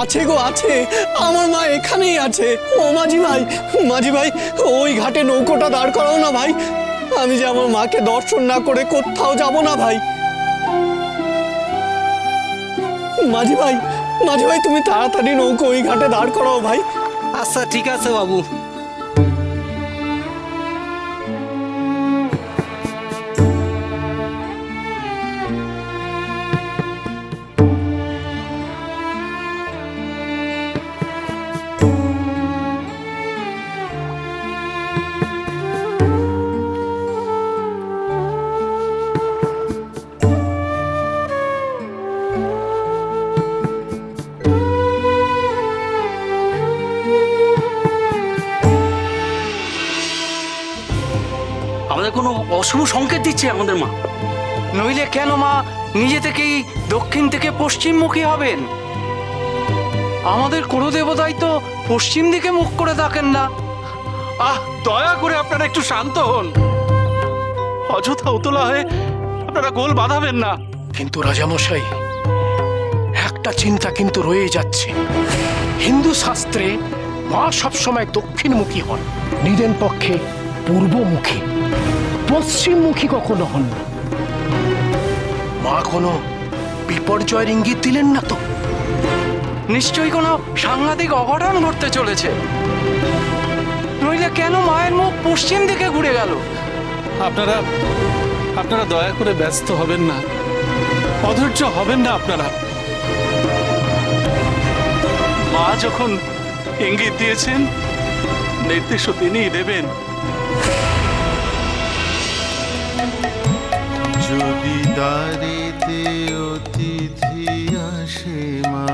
আছে গো আছে, আমার মা এখানেই আছে। ও মাঝি ভাই, মাঝি ভাই, ওই ঘাটে নৌকোটা দাঁড় করাও না ভাই। আমি যে আমার মাকে দর্শন না করে কোথাও যাব না ভাই। মাঝি ভাই, মাঝি ভাই, তুমি তাড়াতাড়ি নৌকো ওই ঘাটে দাঁড় করাও ভাই। আচ্ছা ঠিক আছে বাবু। আমাদের কোনো অশুভ সংকেত দিচ্ছে আমাদের মা। নইলে কেন মা নিজে থেকেই দক্ষিণ থেকে পশ্চিমমুখী হবেন? আমাদের কোনো দেবতাই তো পশ্চিম দিকে মুখ করে থাকেন না। দয়া করে আপনারা একটু শান্ত হন। অযথা উতলা হয়ে আপনারা গোল বাঁধাবেন না। কিন্তু রাজামশাই, একটা চিন্তা কিন্তু রয়ে যাচ্ছে। হিন্দু শাস্ত্রে মা সবসময় দক্ষিণমুখী হন, নিদেন পক্ষে পূর্বমুখী, পশ্চিমমুখী কখনো হন না। মা কোনো বিপর্যয়ের ইঙ্গিত দিলেন না তো? নিশ্চয়ই কোনো সাংঘাতিক অঘটন ঘটতে চলেছে, নইলে কেন মায়ের মুখ পশ্চিম দিকে ঘুরে গেল? আপনারা দয়া করে ব্যস্ত হবেন না, অধৈর্য হবেন না আপনারা। মা যখন ইঙ্গিত দিয়েছেন, নির্দেশও তিনিই দেবেন। যদি দ্বারেতে অতিথি আসে মা,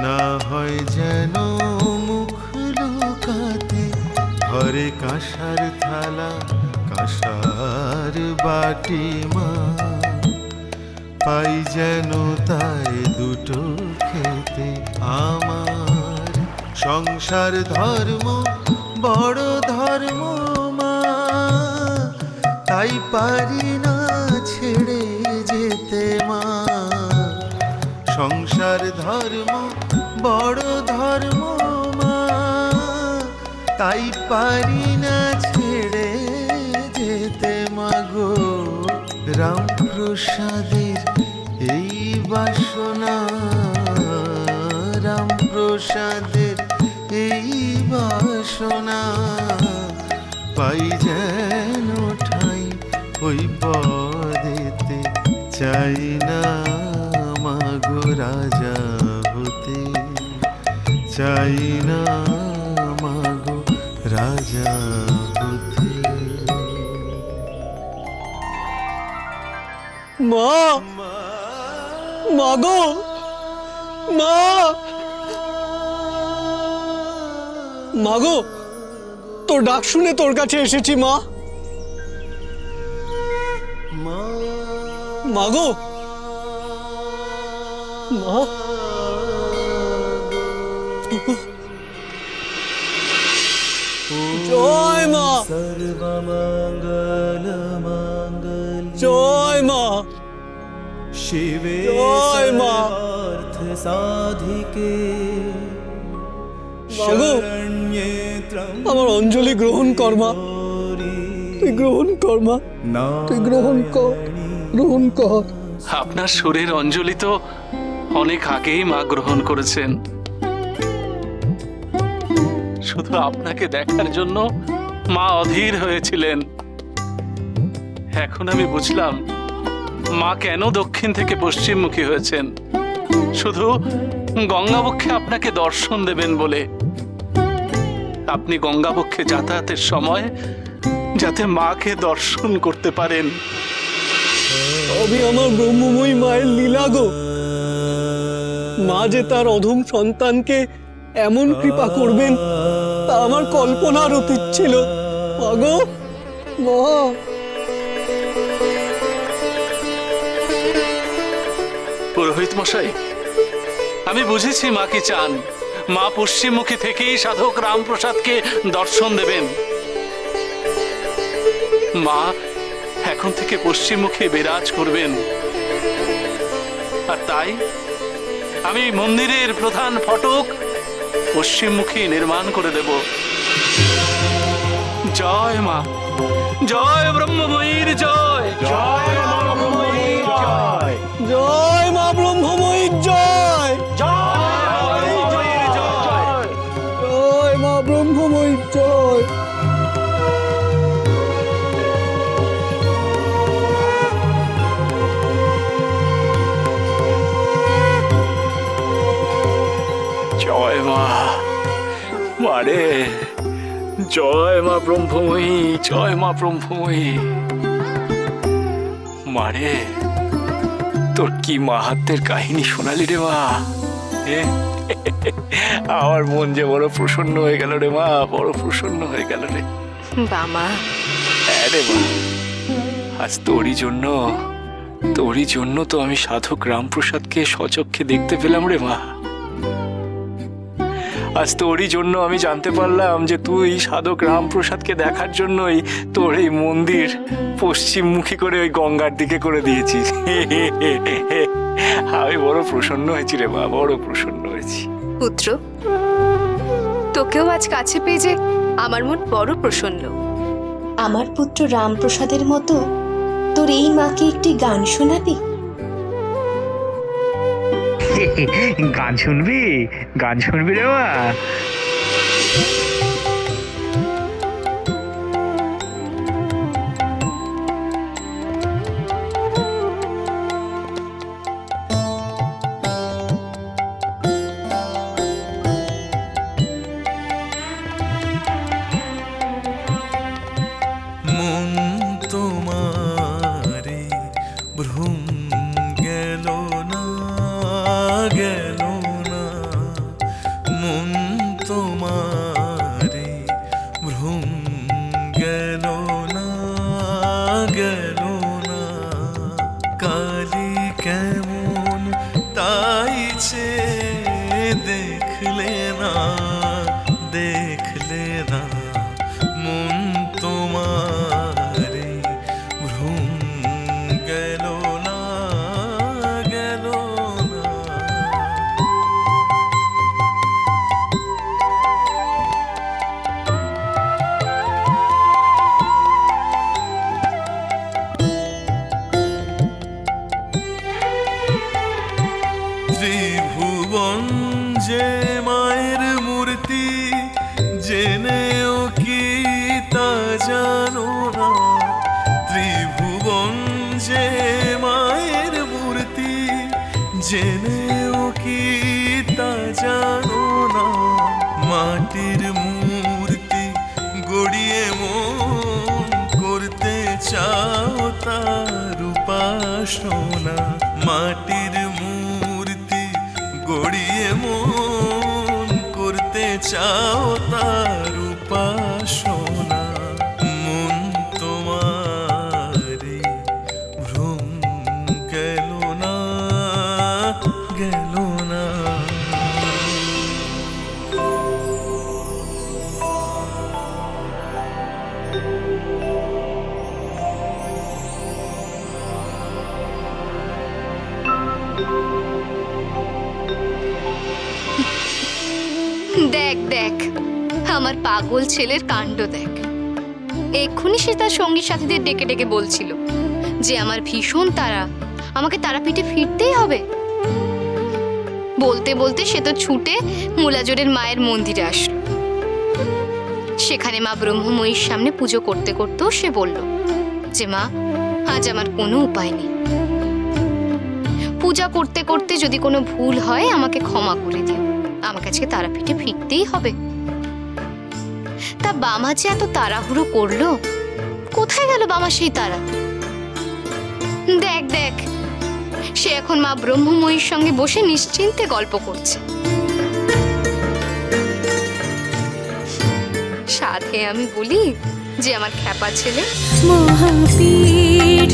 না হয় যেন মুখ লুকাতে, ঘরে কাঁসার থালা কাঁসার বাটি মা, পাই যেন তাই দুটো খেতে। আমার সংসার ধর্ম বড় ধর্ম মা, তাই পারি না ছেড়ে যেতে মা। সংসার ধর্ম বড় ধর্ম মা, তাই পারি না ছেড়ে যেতে মাগো। রামপ্রসাদের এই বাসনা, রামপ্রসাদের এই বাসনা, পাই যেন ঠাই ওই পদেতে। চাই না মাগো রাজা হতে, চাই না মাগো রাজা হতে। মা, মা গো, মা, মা গো, তোর ডাক শুনে তোর কাছে এসেছি মা। মা গো, মা, জয় মা, সর্বমঙ্গল মঙ্গল জয় মা, শিবে জয় মা। সর্বার্থ সাধিকে মা গো, আমার অঞ্জলি গ্রহণ কর মা, তুই গ্রহণ কর মা, তুই গ্রহণ কর, গ্রহণ কর। আপনার সুরের অঞ্জলি তো অনেক আগেই মা গ্রহণ করেছেন। শুধু আপনাকে দেখার জন্য মা অধীর হয়েছিলেন। এখন আমি বুঝলাম মা কেন দক্ষিণ থেকে পশ্চিমমুখী হয়েছেন, শুধু গঙ্গাবক্ষে আপনাকে দর্শন দেবেন বলে। আপনি গঙ্গাবক্ষে যাতায়াতের সময় যাতে মাকে দর্শন করতে পারেন। তবে আমার ব্রহ্মময়ী মায়ের লীলা গো। মা যে তার অধম সন্তানকে এমন কৃপা করবেন তা আমার কল্পনার অতীত ছিল। মা গো, মা। পুরোহিত মশাই, আমি বুঝেছি মা কি চান। মা পশ্চিমমুখী থেকেই সাধক রামপ্রসাদকে দর্শন দেবেন। মা এখন থেকে পশ্চিমমুখী বিরাজ করবেন, আর তাই আমি মন্দিরের প্রধান ফটক পশ্চিমমুখী নির্মাণ করে দেব। জয় মা, জয় ব্রহ্মময়ীর জয়, জয় মা ব্রহ্মময়ীর জয়, জয় মা ব্রহ্মময়ীর জয়, জয় জয় মা ব্রহ্মময়ীর জয়। জয় মা, মারে জয় মা ব্রহ্মময়ী, জয় মা ব্রহ্মময়ী। মারে তোর কি মাহাত্মের কাহিনী শোনালি রে মা, এ? আমার মন যে বড় প্রসন্ন হয়ে গেল রে মা, বড় প্রসন্ন হয়ে গেল রে। বামা, হ্যাঁ রে মা, আজ তোরই জন্য তো আমি সাধক রামপ্রসাদকে সচক্ষে দেখতে পেলাম রে মা। আজ তোরই জন্য আমি জানতে পারলাম যে তুই সাধক রামপ্রসাদকে দেখার জন্যই তোর এই মন্দির পশ্চিমমুখী করে ওই গঙ্গার দিকে করে দিয়েছিস। আমি বড় প্রসন্ন হয়েছি রে মা, বড় প্রসন্ন হয়েছি। পুত্র, তোকেও আজ কাছে পেয়ে যে আমার মন বড় প্রসন্ন। আমার পুত্র রামপ্রসাদের মতো তোর এই মাকে একটি গান শোনাবি? গান শুনবি রে মা? মন তোমারে ভ্রম গেল না, গেল না, মন তোমারে ভ্রম গেল না, গেল না, কালি কেমন তাইছে দেখলে না, দেখলে না, মন তোমারে ভ্রম গেল না, গেল না। ত্রিভুবন যে মায়ের মূর্তি, জেনেও কি তা জানো না, ত্রিভুবন যে মায়ের মূর্তি, জেনেও কি তা জানো না, মাটির মূর্তি গড়িয়ে মন করতে চাও তার উপাসনা, মাটির মূর্তি গড়িয়ে মন করতে চাও তার উপাসনা, মন তোমারে ভ্রম গেল না, গেল না। দেখ দেখ, আমার পাগল ছেলের কাণ্ড দেখ। এক্ষুনি সে তার সঙ্গী সাথীদের ডেকে ডেকে বলছিল যে আমার ভীষণ তাড়া, আমাকে তারাপীঠে ফিরতেই হবে। বলতে বলতে সে তো ছুটে মুলাজোড়ের মায়ের মন্দিরে আসলো। সেখানে মা ব্রহ্মময়ীর সামনে পুজো করতে করতেও সে বলল যে মা, আজ আমার কোনো উপায় নেই, পূজা করতে করতে যদি কোনো ভুল হয় আমাকে ক্ষমা করে দিও, আমাকে আজকে তারাপীঠে ফিরতেই হবে। তা বামা যে এত তাড়াহুড়ো করলো, কোথায় গেল বামা সেই তারা? দেখ দেখ, সে এখন মা ব্রহ্মময়ীর সঙ্গে বসে নিশ্চিন্তে গল্প করছে। সাথে আমি বলি যে আমার খ্যাপা ছেলে মহাপীঠ